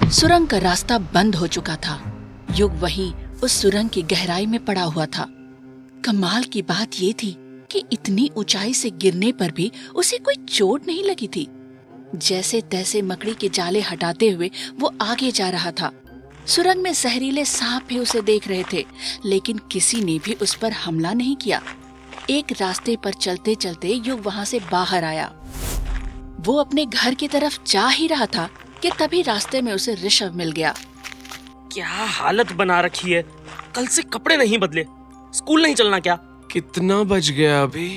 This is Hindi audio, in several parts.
सुरंग का रास्ता बंद हो चुका था। युग वहीं उस सुरंग की गहराई में पड़ा हुआ था। कमाल की बात ये थी कि इतनी ऊंचाई से गिरने पर भी उसे कोई चोट नहीं लगी थी। जैसे तैसे मकड़ी के जाले हटाते हुए वो आगे जा रहा था। सुरंग में जहरीले सांप भी उसे देख रहे थे, लेकिन किसी ने भी उस पर हमला नहीं किया। एक रास्ते पर चलते चलते युग वहाँ से बाहर आया। वो अपने घर की तरफ जा ही रहा था कि तभी रास्ते में उसे ऋषभ मिल गया। क्या हालत बना रखी है, कल से कपड़े नहीं बदले, स्कूल नहीं चलना क्या? कितना बज गया अभी?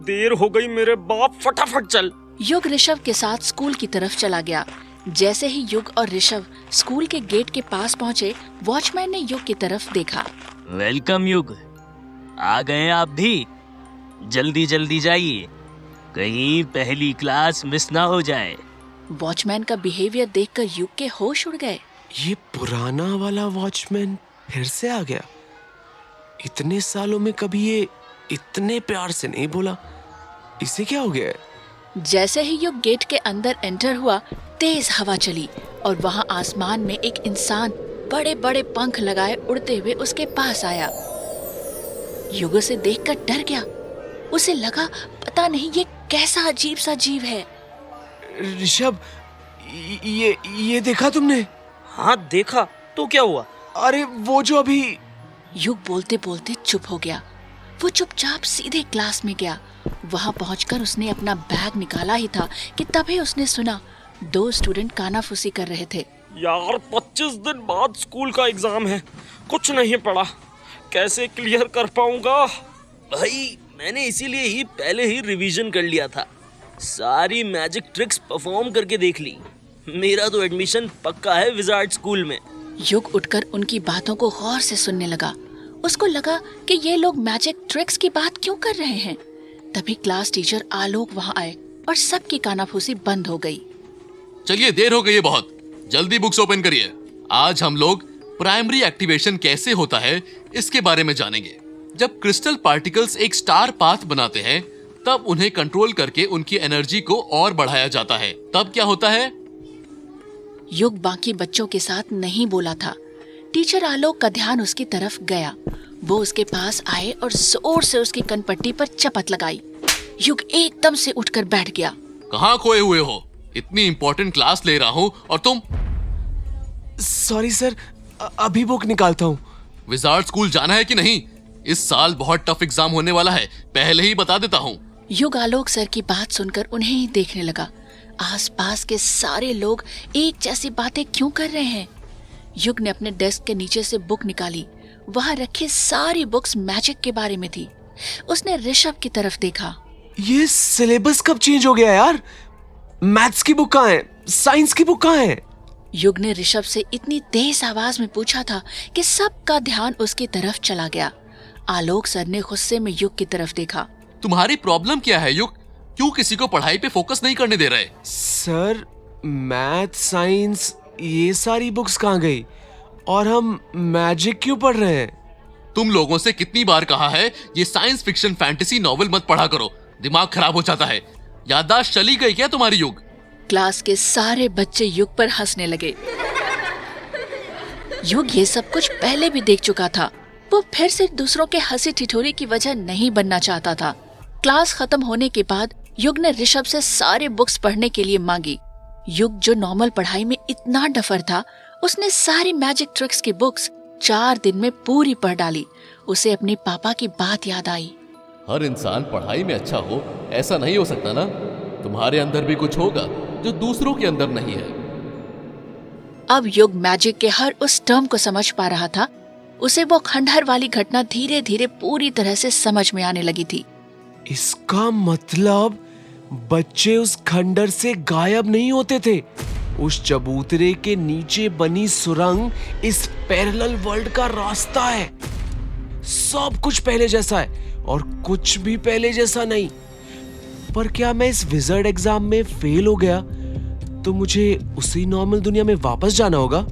देर हो गई मेरे बाप, फटाफट चल। युग ऋषभ के साथ स्कूल की तरफ चला गया। जैसे ही युग और ऋषभ स्कूल के गेट के पास पहुँचे, वॉचमैन ने युग की तरफ देखा। वेलकम युग, आ गए आप भी? जल्दी जल्दी जाइए, कहीं पहली क्लास मिस ना हो जाए। वॉचमैन का बिहेवियर देखकर युग के होश उड़ गए। ये पुराना वाला वॉचमैन फिर से आ गया। इतने सालों में कभी ये इतने प्यार से नहीं बोला। इसे क्या हो गया है? जैसे ही युग गेट के अंदर एंटर हुआ, तेज हवा चली और वहाँ आसमान में एक इंसान बड़े बड़े पंख लगाए उड़ते हुए उसके पास आया। युग उसे देखकर डर गया। उसे लगा पता नहीं ये कैसा अजीब सा जीव है। ऋषभ, ये देखा तुमने? हाँ देखा, तो क्या हुआ? अरे वो जो अभी। युग बोलते बोलते चुप हो गया। वो चुपचाप सीधे क्लास में गया। वहां पहुंचकर उसने अपना बैग निकाला ही था कि तभी उसने सुना 2 स्टूडेंट कानाफूसी कर रहे थे। यार 25 दिन बाद स्कूल का एग्जाम है, कुछ नहीं पढ़ा, कैसे क्लियर कर पाऊंगा? भाई मैंने इसीलिए ही पहले ही रिवीजन कर लिया था, सारी मैजिक ट्रिक्स परफॉर्म करके देख ली। मेरा तो एडमिशन पक्का है विजार्ड स्कूल में। युग उठकर उनकी बातों को गौर से सुनने लगा। उसको लगा कि ये लोग मैजिक ट्रिक्स की बात क्यों कर रहे हैं। तभी क्लास टीचर आलोक वहां आए और सबकी कानाफूसी बंद हो गई। चलिए, देर हो गई है बहुत, जल्दी बुक्स ओपन करिए। आज हम लोग प्राइमरी एक्टिवेशन कैसे होता है इसके बारे में जानेंगे। जब क्रिस्टल पार्टिकल्स एक स्टार पाथ बनाते हैं, तब उन्हें कंट्रोल करके उनकी एनर्जी को और बढ़ाया जाता है। तब क्या होता है? युग बाकी बच्चों के साथ नहीं बोला था। टीचर आलोक का ध्यान उसकी तरफ गया। वो उसके पास आए और जोर से उसकी कनपट्टी पर चपत लगाई। युग एकदम से उठकर बैठ गया। कहाँ खोए हुए हो? इतनी इंपॉर्टेंट क्लास ले रहा हूँ और तुम? सॉरी सर, अभी बुक निकालता हूँ। विजार्ड स्कूल जाना है कि नहीं? इस साल बहुत टफ एग्जाम होने वाला है, पहले ही बता देता हूँ। युग आलोक सर की बात सुनकर उन्हें ही देखने लगा। आसपास के सारे लोग एक जैसी बातें क्यों कर रहे हैं? युग ने अपने डेस्क के नीचे से बुक निकाली। वहां रखी सारी बुक्स मैजिक के बारे में थी। उसने ऋषभ की तरफ देखा। ये सिलेबस कब चेंज हो गया यार? मैथ्स की बुक कहाँ है? साइंस की बुक कहाँ है? युग ने ऋषभ से इतनी तेज आवाज में पूछा था कि सबका ध्यान उसकी तरफ चला गया। आलोक सर ने गुस्से में युग की तरफ देखा। तुम्हारी प्रॉब्लम क्या है युग? क्यों किसी को पढ़ाई पे फोकस नहीं करने दे रहे? सर, मैथ, साइंस, ये सारी बुक्स कहाँ गई? और हम मैजिक क्यों पढ़ रहे हैं? तुम लोगों से कितनी बार कहा है ये साइंस फिक्शन फैंटेसी नॉवेल मत पढ़ा करो, दिमाग खराब हो जाता है। याददाश्त चली गई क्या तुम्हारी युग? क्लास के सारे बच्चे युग पर हंसने लगे। युग ये सब कुछ पहले भी देख चुका था। वो फिर से दूसरों के हंसी ठिठोली की वजह नहीं बनना चाहता था। क्लास खत्म होने के बाद युग ने ऋषभ से सारे बुक्स पढ़ने के लिए मांगी। युग जो नॉर्मल पढ़ाई में इतना डफर था, उसने सारी मैजिक ट्रिक्स की बुक्स 4 दिन में पूरी पढ़ डाली। उसे अपने पापा की बात याद आई। हर इंसान पढ़ाई में अच्छा हो ऐसा नहीं हो सकता ना। तुम्हारे अंदर भी कुछ होगा जो दूसरों के अंदर नहीं है। अब युग मैजिक के हर उस टर्म को समझ पा रहा था। उसे वो खंडहर वाली घटना धीरे धीरे पूरी तरह से समझ में आने लगी थी। इसका मतलब बच्चे उस खंडर से गायब नहीं होते थे। उस चबूतरे के नीचे बनी सुरंग इस पैरेलल वर्ल्ड का रास्ता है। सब कुछ पहले जैसा है और कुछ भी पहले जैसा नहीं। पर क्या मैं इस विज़र्ड एग्जाम में फेल हो गया तो मुझे उसी नॉर्मल दुनिया में वापस जाना होगा?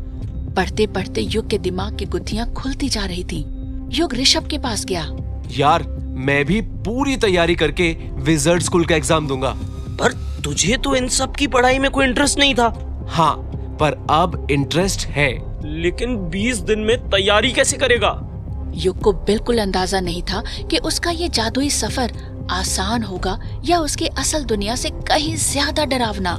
पढ़ते पढ़ते युग के दिमाग की गुत्थियां खुलती जा रही थी। युग ऋषभ के पास गया। यार, मैं भी पूरी तैयारी करके विज़र्ड स्कूल का एग्जाम दूंगा। पर तुझे तो इन सब की पढ़ाई में कोई इंटरेस्ट नहीं था। हाँ, पर अब इंटरेस्ट है। लेकिन 20 दिन में तैयारी कैसे करेगा? युग को बिल्कुल अंदाजा नहीं था कि उसका ये जादुई सफर आसान होगा या उसकी असल दुनिया से कहीं ज्यादा डरावना।